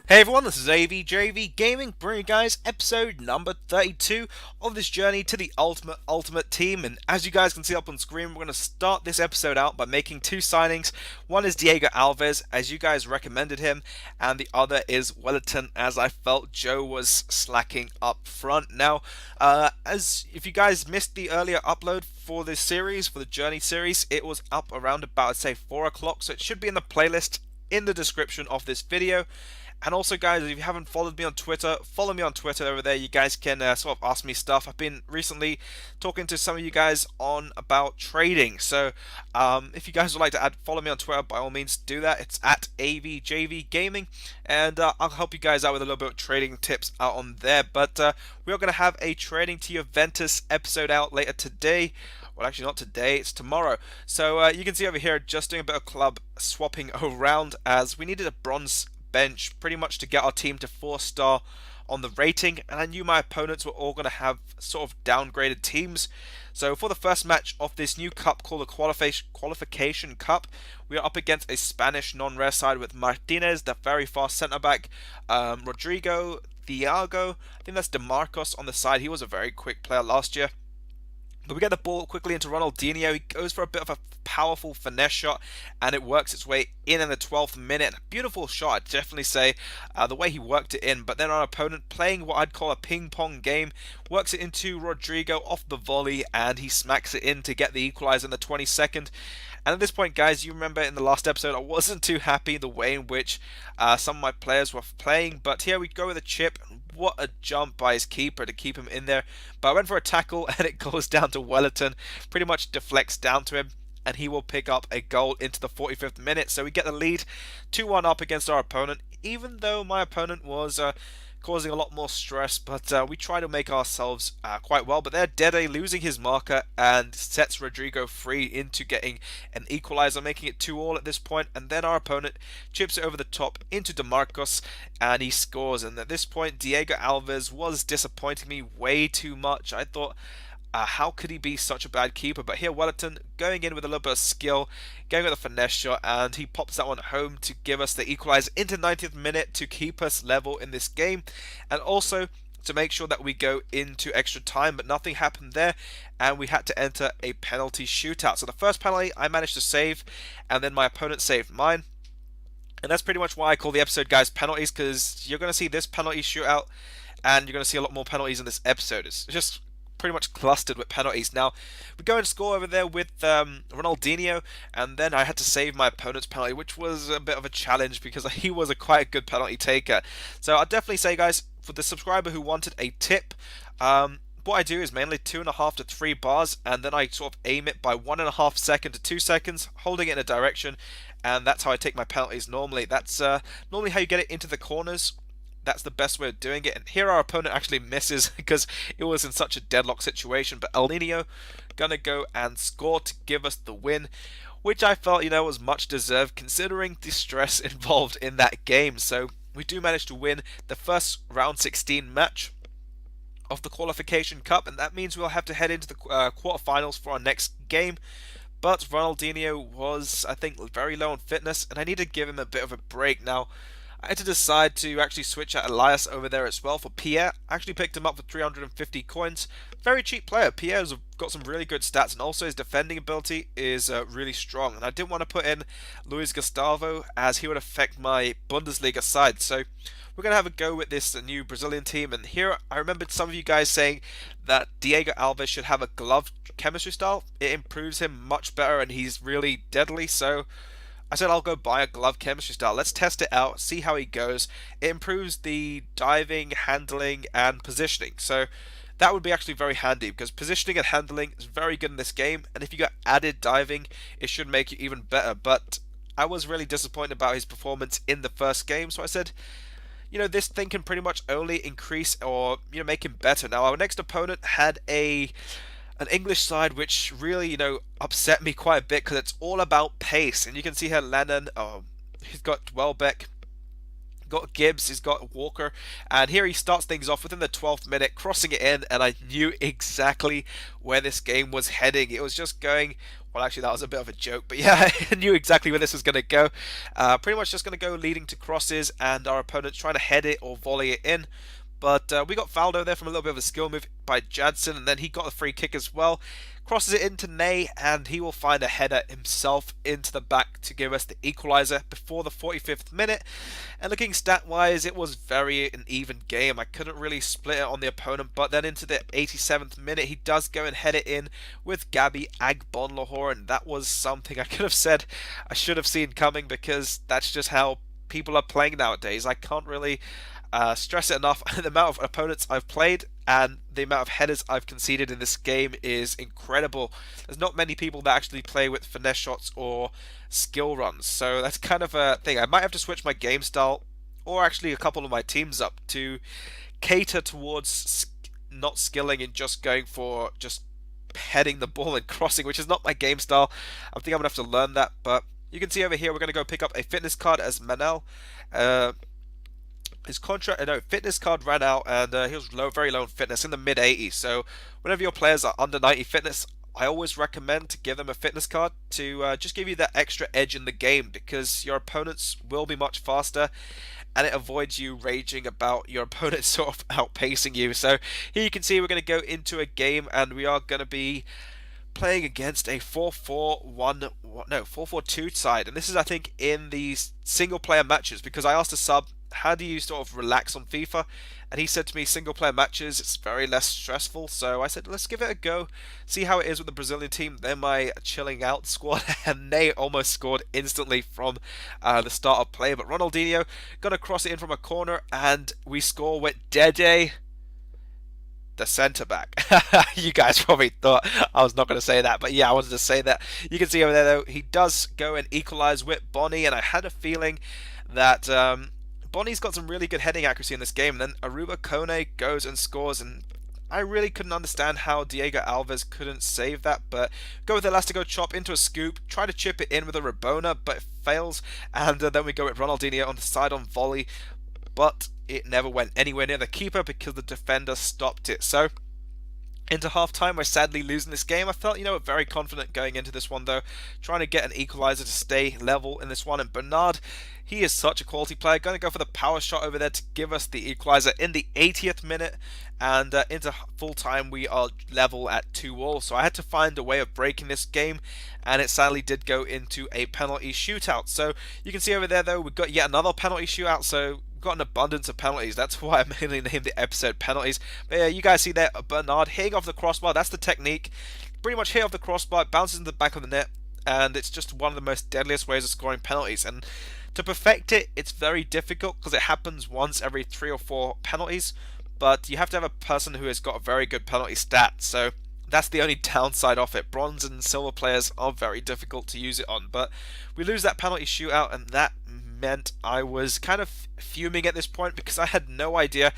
Hey everyone, this is AVJVGaming, bringing you guys episode number 32 of this journey to the ultimate team. And as you guys can see up on screen, we're going to start this episode out by making two signings. One is Diego Alves, as you guys recommended him, and the other is Wellington, as I felt Joe was slacking up front. Now, as if you guys missed the earlier upload for this series, for the journey series, it was up around about, I'd say, 4 o'clock, so it should be in the playlist in the description of this video. And also, guys, if you haven't followed me on Twitter, follow me on Twitter over there. You guys can sort of ask me stuff. I've been recently talking to some of you guys on about trading. So if you guys would like to follow me on Twitter, by all means do that. It's at AVJVGaming. And I'll help you guys out with a little bit of trading tips out on there. But we are going to have a Trading to Juventus episode out later today. Well, actually not today, it's tomorrow. So you can see over here just doing a bit of club swapping around, as we needed a bronze bench pretty much to get our team to 4-star on the rating, and I knew my opponents were all going to have sort of downgraded teams. So for the first match of this new cup called the Qualification Cup, we are up against a Spanish non-rare side with Martinez, the very fast centre-back, Rodrigo, Thiago, I think that's DeMarcos on the side. He was a very quick player last year. But we get the ball quickly into Ronaldinho. He goes for a bit of a powerful finesse shot, and it works its way in the 12th minute. A beautiful shot, I'd definitely say, the way he worked it in. But then our opponent, playing what I'd call a ping-pong game, works it into Rodrigo off the volley, and he smacks it in to get the equaliser in the 22nd. And at this point, guys, you remember in the last episode, I wasn't too happy the way in which some of my players were playing. But here we go with a chip. What a jump by his keeper to keep him in there. But I went for a tackle, and it goes down to Wellington. Pretty much deflects down to him, and he will pick up a goal into the 45th minute. So we get the lead 2-1 up against our opponent, even though my opponent was causing a lot more stress, but we try to make ourselves quite well. But there, Dede losing his marker and sets Rodrigo free into getting an equaliser, making it 2-2 at this point. And then our opponent chips it over the top into DeMarcos, and he scores. And at this point, Diego Alves was disappointing me way too much. I thought, how could he be such a bad keeper? But here Wellington going in with a little bit of skill, going with a finesse shot, and he pops that one home to give us the equaliser into 90th minute to keep us level in this game, and also to make sure that we go into extra time. But nothing happened there, and we had to enter a penalty shootout. So the first penalty I managed to save, and then my opponent saved mine. And that's pretty much why I call the episode, guys, penalties, because you're going to see this penalty shootout, and you're going to see a lot more penalties in this episode. It's just pretty much clustered with penalties. Now, we go and score over there with Ronaldinho, and then I had to save my opponent's penalty, which was a bit of a challenge because he was a quite good penalty taker. So I'd definitely say, guys, for the subscriber who wanted a tip, what I do is mainly 2.5 to 3 bars, and then I sort of aim it by 1.5 seconds to 2 seconds, holding it in a direction, and that's how I take my penalties normally. That's normally how you get it into the corners. That's the best way of doing it. And here our opponent actually misses because it was in such a deadlock situation. But El Nino gonna go and score to give us the win, which I felt, was much deserved considering the stress involved in that game. So we do manage to win the first round 16 match of the Qualification Cup, and that means we'll have to head into the quarterfinals for our next game. But Ronaldinho was, I think, very low on fitness, and I need to give him a bit of a break. Now, I had to decide to actually switch out Elias over there as well for Pierre. I actually picked him up for 350 coins. Very cheap player. Pierre's got some really good stats, and also his defending ability is really strong. And I didn't want to put in Luis Gustavo, as he would affect my Bundesliga side. So we're going to have a go with this new Brazilian team. And here I remembered some of you guys saying that Diego Alves should have a glove chemistry style. It improves him much better, and he's really deadly. So I said I'll go buy a glove chemistry style. Let's test it out, see how he goes. It improves the diving, handling, and positioning. So that would be actually very handy, because positioning and handling is very good in this game. And if you got added diving, it should make you even better. But I was really disappointed about his performance in the first game. So I said, this thing can pretty much only increase or, make him better. Now, our next opponent had an English side which really, upset me quite a bit, because it's all about pace. And you can see here Lennon, he's got Welbeck, got Gibbs, he's got Walker, and here he starts things off within the 12th minute, crossing it in, and I knew exactly where this game was heading. It was just going Well, actually, that was a bit of a joke, but yeah, I knew exactly where this was going to go. Pretty much just going to go leading to crosses, and our opponent's trying to head it or volley it in. But we got fouled over there from a little bit of a skill move by Jadson, and then he got a free kick as well. Crosses it into Ney, and he will find a header himself into the back to give us the equaliser before the 45th minute. And looking stat-wise, it was very an even game. I couldn't really split it on the opponent, but then into the 87th minute, he does go and head it in with Gabby Agbonlahor, and that was something I could have said I should have seen coming, because that's just how people are playing nowadays. I can't really stress it enough. The amount of opponents I've played and the amount of headers I've conceded in this game is incredible. There's not many people that actually play with finesse shots or skill runs, so that's kind of a thing. I might have to switch my game style, or actually a couple of my teams up, to cater towards not skilling and just going for just heading the ball and crossing, which is not my game style. I think I'm going to have to learn that, but you can see over here we're going to go pick up a fitness card as Manel. His fitness card ran out, and he was very low in fitness, in the mid 80s. So whenever your players are under 90 fitness, I always recommend to give them a fitness card to just give you that extra edge in the game, because your opponents will be much faster, and it avoids you raging about your opponent sort of outpacing you. So here you can see we're going to go into a game, and we are going to be playing against a 4-4-2 side, and this is, I think, in these single player matches, because I asked a sub, how do you sort of relax on FIFA, and he said to me, single player matches, it's very less stressful. So I said, let's give it a go, see how it is with the Brazilian team. They're my chilling out squad, and they almost scored instantly from the start of play, but Ronaldinho gonna cross it in from a corner, and we score with Dede, the centre back. You guys probably thought I was not going to say that, but yeah, I wanted to say that. You can see over there, though, he does go and equalise with Bonnie, and I had a feeling that Bonnie's got some really good heading accuracy in this game, and then Aruba Kone goes and scores, and I really couldn't understand how Diego Alves couldn't save that, but go with Elastico chop into a scoop, try to chip it in with a Rabona, but it fails, and then we go with Ronaldinho on the side on volley, but it never went anywhere near the keeper because the defender stopped it. So into half-time, we're sadly losing this game. I felt, very confident going into this one, though, trying to get an equaliser to stay level in this one. And Bernard, he is such a quality player. Going to go for the power shot over there to give us the equaliser in the 80th minute. And into full-time, we are level at 2-2. So I had to find a way of breaking this game, and it sadly did go into a penalty shootout. So you can see over there, though, we've got yet another penalty shootout. So got an abundance of penalties. That's why I mainly named the episode penalties. But yeah, you guys see there, Bernard hitting off the crossbar. That's the technique. Pretty much hit off the crossbar, bounces into the back of the net, and it's just one of the most deadliest ways of scoring penalties. And to perfect it, it's very difficult because it happens once every 3 or 4 penalties. But you have to have a person who has got a very good penalty stat. So that's the only downside of it. Bronze and silver players are very difficult to use it on. But we lose that penalty shootout, and that meant I was kind of fuming at this point, because I had no idea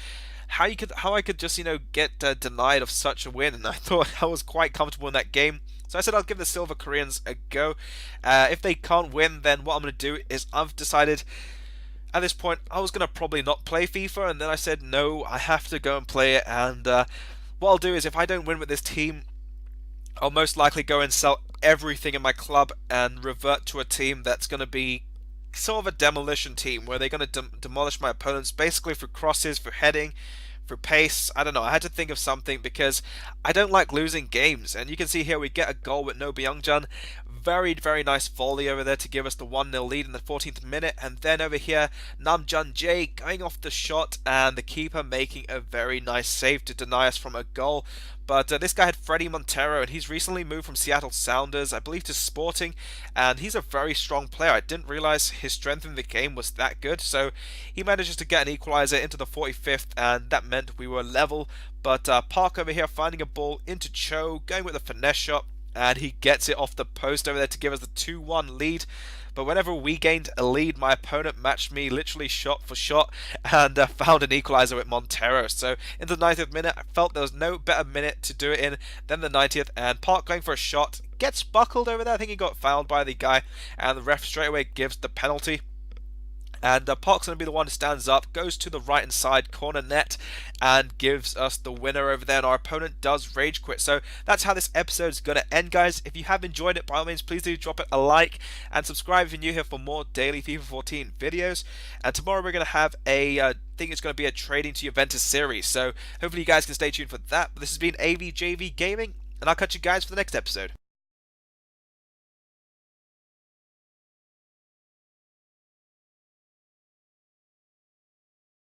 how I could just get denied of such a win, and I thought I was quite comfortable in that game. So I said I'll give the Silver Koreans a go. If they can't win, then what I'm going to do is, I've decided at this point I was going to probably not play FIFA, and then I said no, I have to go and play it. And what I'll do is, if I don't win with this team, I'll most likely go and sell everything in my club and revert to a team that's going to be sort of a demolition team, where they're going to demolish my opponents, basically for crosses, for heading, for pace. I don't know, I had to think of something, because I don't like losing games. And you can see here we get a goal with No Byungjan. Very, very nice volley over there to give us the 1-0 lead in the 14th minute. And then over here, Namjoon Jae going off the shot, and the keeper making a very nice save to deny us from a goal. But this guy had Freddie Montero, and he's recently moved from Seattle Sounders, I believe, to Sporting, and he's a very strong player. I didn't realize his strength in the game was that good, so he manages to get an equalizer into the 45th, and that meant we were level. But Park over here finding a ball into Cho, going with a finesse shot, and he gets it off the post over there to give us the 2-1 lead. But whenever we gained a lead, my opponent matched me literally shot for shot, and found an equaliser with Montero. So in the 90th minute, I felt there was no better minute to do it in than the 90th, and Park going for a shot, gets buckled over there. I think he got fouled by the guy, and the ref straight away gives the penalty. And Park's going to be the one who stands up, goes to the right hand side corner net, and gives us the winner over there. And our opponent does rage quit. So that's how this episode is going to end, guys. If you have enjoyed it, by all means, please do drop it a like and subscribe if you're new here for more daily FIFA 14 videos. And tomorrow we're going to have I think it's going to be a trading to Juventus series. So hopefully you guys can stay tuned for that. But this has been AVJV Gaming, and I'll catch you guys for the next episode.